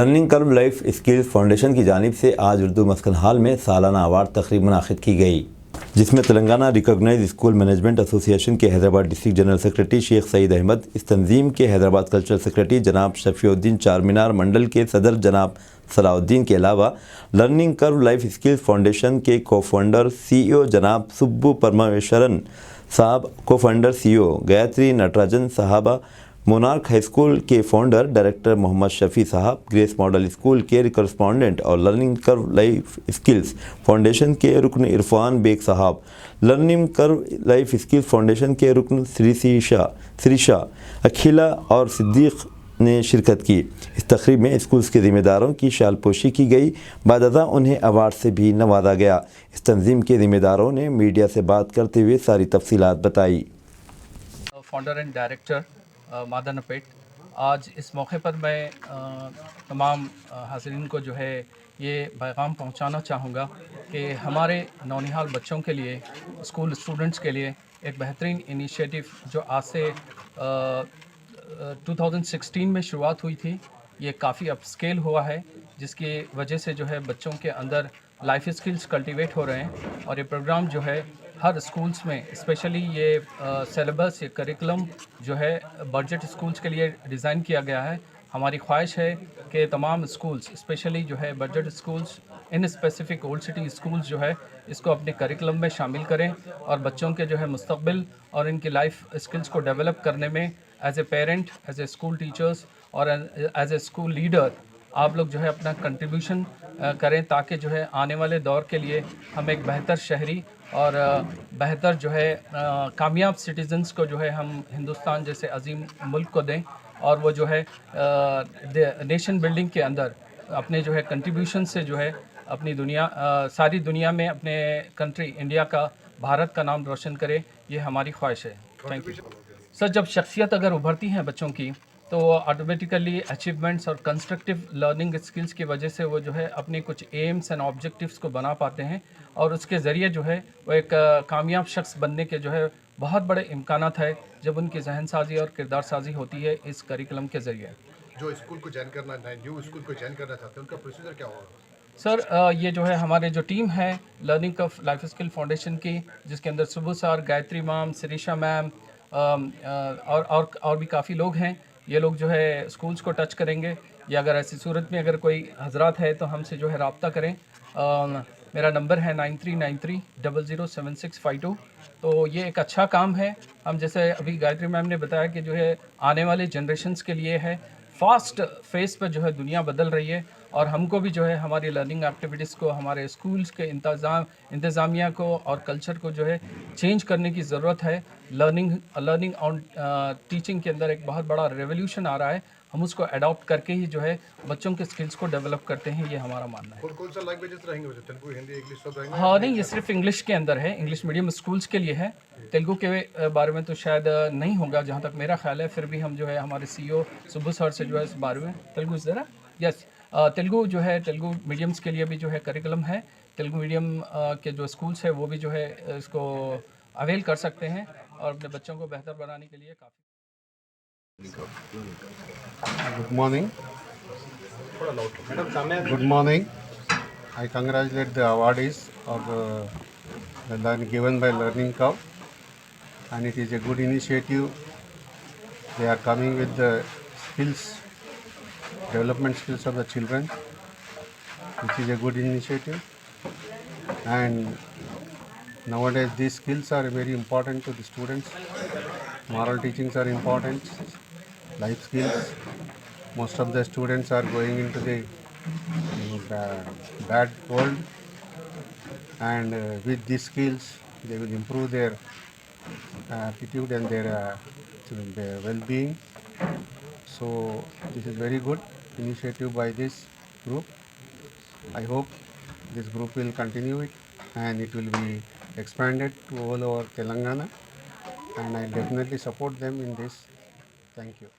Learning curve life skills foundation की जानिब से आज उर्दू मस्कन हाल में सालाना अवार्ड तकरीब मुनाकिद की गई, जिसमें Telangana recognize school management association के Hyderabad district general secretary Sheikh Saeed Ahmed, इस तंजीम के हैदराबाद कल्चरल सेक्रेटरी जनाब शफीउद्दीन, चारमीनार मंडल के सदर जनाब सलाउद्दीन के अलावा learning curve life skills foundation के को-फाउंडर CEO जनाब सुब्बू परमेश्वरन साहब, को-फाउंडर CEO गायत्री नटराजन साहबा, मोनार्क हाई स्कूल के फाउंडर डायरेक्टर मोहम्मद शफ़ी साहब, ग्रेस मॉडल स्कूल के करस्पॉन्डेंट और learning curve life skills foundation के रुकन इरफान बेग साहब, learning curve life skills foundation के रुकन श्रीशा अखिला और सिद्दीक ने शिरकत की। इस तकरीब में स्कूल्स के ज़िम्मेदारों की शालपोशी की गई। बादअज़ा उन्हें अवार्ड से भी नवाजा गया। इस तंजीम के ज़िम्मेदारों ने मीडिया से बात करते हुए सारी तफसीलात बताई। Founder and director Madan Apet, आज इस मौके पर मैं तमाम हाज़रीन को जो है ये पैगाम पहुंचाना चाहूँगा कि हमारे नौनिहाल बच्चों के लिए, स्कूल स्टूडेंट्स के लिए एक बेहतरीन इनिशिएटिव जो आज से 2016 में शुरुआत हुई थी, ये काफ़ी अपस्केल हुआ है, जिसकी वजह से जो है बच्चों के अंदर लाइफ स्किल्स कल्टीवेट हो रहे हैं। और ये प्रोग्राम जो है हर स्कूल्स में, स्पेशली ये सिलेबस, ये करिकुलम जो है बजट स्कूल्स के लिए डिज़ाइन किया गया है। हमारी ख्वाहिश है कि तमाम स्कूल्स, स्पेशली जो है बजट स्कूल्स, इन स्पेसिफ़िक ओल्ड सिटी स्कूल्स जो है इसको अपने करिकुलम में शामिल करें और बच्चों के जो है मुस्तकबिल और इनकी लाइफ स्किल्स को डेवलप करने में as a parent, as a school teachers और एज ए स्कूल लीडर आप लोग जो है अपना कंट्रीब्यूशन करें, ताकि जो है आने वाले दौर के लिए हम एक बेहतर शहरी और बेहतर जो है कामयाब सिटीज़न्स को जो है हम हिंदुस्तान जैसे अजीम मुल्क को दें और वो जो है नेशन बिल्डिंग के अंदर अपने जो है कंट्रीब्यूशन से जो है अपनी दुनिया, सारी दुनिया में अपने कंट्री इंडिया का, भारत का नाम रोशन करे। ये हमारी ख्वाहिश है। Thank you sir. जब शख्सियत अगर उभरती हैं बच्चों की, तो ऑटोमेटिकली अचीवमेंट्स और कंस्ट्रक्टिव लर्निंग स्किल्स की वजह से वो जो है अपने कुछ एम्स एंड ऑब्जेक्टिव्स को बना पाते हैं और उसके ज़रिए जो है वो एक कामयाब शख्स बनने के जो है बहुत बड़े इम्कानात है, जब उनकी जहन साजी और किरदार साजी होती है इस करिकुलम के ज़रिए। जो स्कूल को ज्वाइन करना, न्यू स्कूल को ज्वाइन करना चाहते हैं, उनका प्रोसीजर क्या होगा? सर, ये जो है हमारे जो टीम है learning curve life skill foundation की, जिसके अंदर सुबह sir, Gayatri ma'am, Shirisha ma'am और भी काफ़ी लोग हैं। ये लोग जो है स्कूल्स को टच करेंगे, या अगर ऐसी सूरत में अगर कोई हजरात है तो हमसे जो है रब्ता करें। मेरा नंबर है 9393007652। तो ये एक अच्छा काम है। हम जैसे अभी गायत्री मैम ने बताया कि जो है आने वाले जनरेशन्स के लिए है, फास्ट फेस पर जो है दुनिया बदल रही है और हमको भी जो है हमारी लर्निंग एक्टिविटीज़ को, हमारे स्कूल्स के इंतज़ामिया को और कल्चर को जो है चेंज करने की ज़रूरत है। लर्निंग ऑन टीचिंग के अंदर एक बहुत बड़ा रेवोल्यूशन आ रहा है। हम उसको अडॉप्ट करके ही जो है बच्चों के स्किल्स को डेवलप करते हैं, ये हमारा मानना है। कौन सा लैंग्वेजेस रहेंगे वैसे? तेलुगु, हिंदी, इंग्लिश सब रहेंगे? हाँ नहीं, ये सिर्फ इंग्लिश के अंदर है, इंग्लिश मीडियम स्कूल्स के लिए है। तेलुगु के बारे में तो शायद नहीं होगा जहाँ तक मेरा ख्याल है। फिर भी हम जो है हमारे CEO सुब्बू सर से जो है इस बारे में, तेलुगु इस जरा यस, तेलुगु जो है तेलुगु मीडियम्स के लिए भी जो है करिकुलम है। तेलुगु मीडियम के जो स्कूल्स है वो भी जो है इसको अवेल कर सकते हैं और अपने बच्चों को बेहतर बनाने के लिए काफ़ी। Good morning. Good morning. I congratulate the awardees of the learn given by Learning Curve, and it is a good initiative. They are coming with the skills, development skills of the children, which is a good initiative. And nowadays these skills are very important to the students. Moral teachings are important, life skills. Most of the students are going into the bad world, and with these skills they will improve their attitude and their well-being. So this is very good initiative by this group. I hope this group will continue it and it will be expanded to all over Telangana, and I definitely support them in this. Thank you.